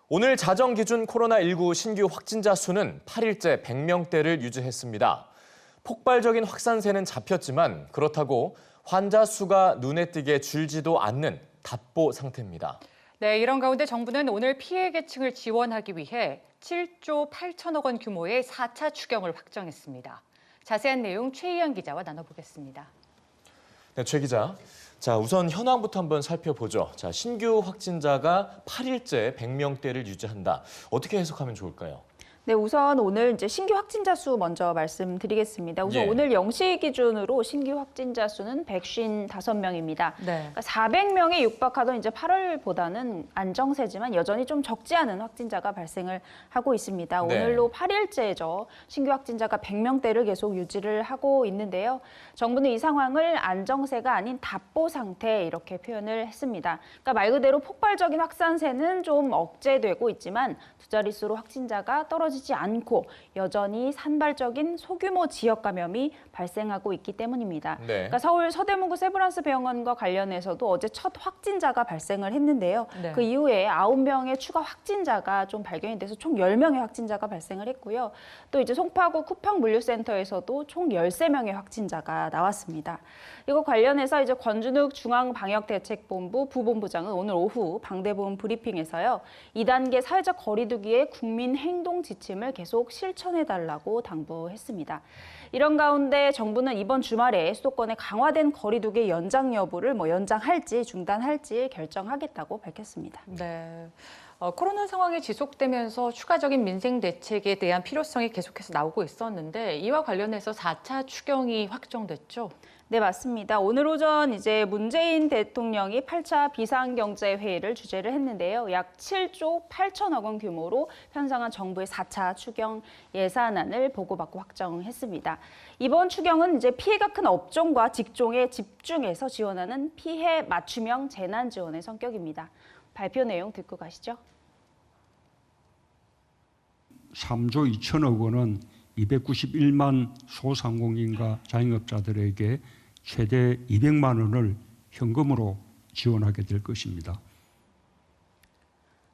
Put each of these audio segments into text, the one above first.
오늘 자정 기준 코로나19 신규 확진자 수는 8일째 100명대를 유지했습니다. 폭발적인 확산세는 잡혔지만 그렇다고 환자 수가 눈에 띄게 줄지도 않는 답보 상태입니다. 네, 이런 가운데 정부는 오늘 피해 계층을 지원하기 위해 7조 8천억 원 규모의 4차 추경을 확정했습니다. 자세한 내용 최희연 기자와 나눠보겠습니다. 네, 최 기자. 자, 우선 현황부터 한번 살펴보죠. 자, 신규 확진자가 8일째 100명대를 유지한다. 어떻게 해석하면 좋을까요? 네, 우선 오늘 이제 신규 확진자 수 먼저 말씀드리겠습니다. 우선 예. 오늘 0시 기준으로 신규 확진자 수는 155명입니다. 네. 그러니까 400명에 육박하던 이제 8월보다는 안정세지만 여전히 좀 적지 않은 확진자가 발생을 하고 있습니다. 네. 오늘로 8일째죠. 신규 확진자가 100명대를 계속 유지를 하고 있는데요. 정부는 이 상황을 안정세가 아닌 답보 상태 이렇게 표현을 했습니다. 그러니까 말 그대로 폭발적인 확산세는 좀 억제되고 있지만 두 자릿수로 확진자가 떨어지지 않고 여전히 산발적인 소규모 지역 감염이 발생하고 있기 때문입니다. 네. 그러니까 서울 서대문구 세브란스 병원과 관련해서도 어제 첫 확진자가 발생을 했는데요. 네. 그 이후에 9명의 추가 확진자가 좀 발견이 돼서 총 10명의 확진자가 발생을 했고요. 또 이제 송파구 쿠팡물류센터에서도 총 13명의 확진자가 나왔습니다. 이거 관련해서 이제 권준욱 중앙방역대책본부 부본부장은 오늘 오후 방대본 브리핑에서요. 2단계 사회적 거리두기의 국민 행동 지침을 계속 실천해달라고 당부했습니다. 이런 가운데 정부는 이번 주말에 수도권의 강화된 거리두기 연장 여부를 연장할지 중단할지 결정하겠다고 밝혔습니다. 네. 코로나 상황이 지속되면서 추가적인 민생 대책에 대한 필요성이 계속해서 나오고 있었는데 이와 관련해서 4차 추경이 확정됐죠? 네, 맞습니다. 오늘 오전 이제 문재인 대통령이 8차 비상경제회의를 주재를 했는데요. 약 7조 8천억 원 규모로 편성한 정부의 4차 추경 예산안을 보고받고 확정했습니다. 이번 추경은 이제 피해가 큰 업종과 직종에 집중해서 지원하는 피해 맞춤형 재난 지원의 성격입니다. 발표 내용 듣고 가시죠. 3조 2천억 원은 291만 소상공인과 자영업자들에게 최대 200만 원을 현금으로 지원하게 될 것입니다.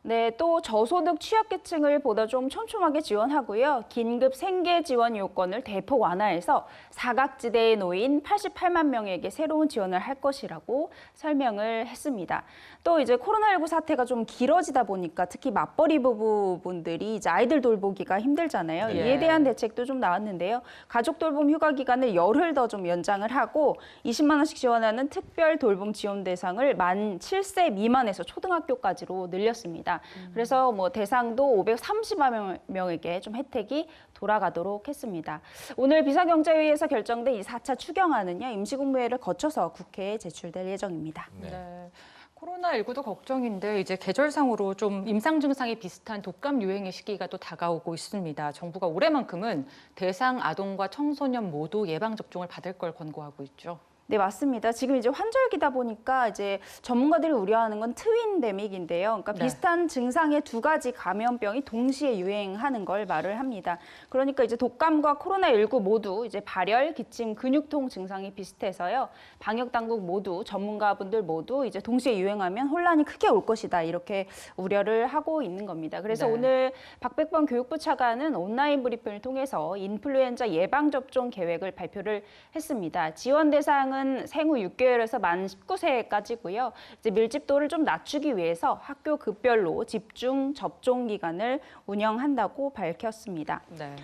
네, 또 저소득 취약계층을 보다 좀 촘촘하게 지원하고요. 긴급 생계 지원 요건을 대폭 완화해서 사각지대에 놓인 88만 명에게 새로운 지원을 할 것이라고 설명을 했습니다. 또 이제 코로나19 사태가 좀 길어지다 보니까 특히 맞벌이 부부분들이 이제 아이들 돌보기가 힘들잖아요. 네. 이에 대한 대책도 좀 나왔는데요. 가족 돌봄 휴가 기간을 열흘 더 좀 연장을 하고 20만 원씩 지원하는 특별 돌봄 지원 대상을 만 7세 미만에서 초등학교까지로 늘렸습니다. 그래서 대상도 530만 명에게 좀 혜택이 돌아가도록 했습니다. 오늘 비상경제회의에서 결정된 이 4차 추경안은요, 임시국무회를 거쳐서 국회에 제출될 예정입니다. 네. 코로나19도 걱정인데 이제 계절상으로 좀 임상 증상이 비슷한 독감 유행의 시기가 또 다가오고 있습니다. 정부가 올해만큼은 대상 아동과 청소년 모두 예방접종을 받을 걸 권고하고 있죠. 네, 맞습니다. 지금 이제 환절기다 보니까 이제 전문가들이 우려하는 건 트윈데믹인데요. 그러니까 네. 비슷한 증상의 두 가지 감염병이 동시에 유행하는 걸 말을 합니다. 그러니까 이제 독감과 코로나19 모두 이제 발열, 기침, 근육통 증상이 비슷해서요. 방역 당국 모두 전문가분들 모두 이제 동시에 유행하면 혼란이 크게 올 것이다. 이렇게 우려를 하고 있는 겁니다. 그래서 네. 오늘 박백범 교육부 차관은 온라인 브리핑을 통해서 인플루엔자 예방 접종 계획을 발표를 했습니다. 지원 대상은 생후 6개월에서 만 19세까지고요. 이제 밀집도를 좀 낮추기 위해서 학교 급별로 집중 접종 기간을 운영한다고 밝혔습니다. 네.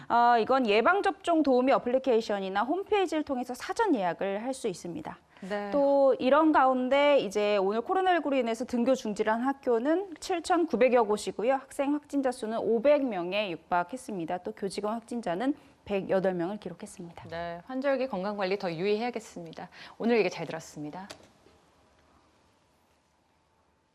이건 예방 접종 도우미 어플리케이션이나 홈페이지를 통해서 사전 예약을 할 수 있습니다. 네. 또 이런 가운데 이제 오늘 코로나19로 인해서 등교 중지한 학교는 7,900여 곳이고요. 학생 확진자 수는 500명에 육박했습니다. 또 교직원 확진자는 108명을 기록했습니다. 네, 환절기 건강관리 더 유의해야겠습니다. 오늘 얘기 잘 들었습니다.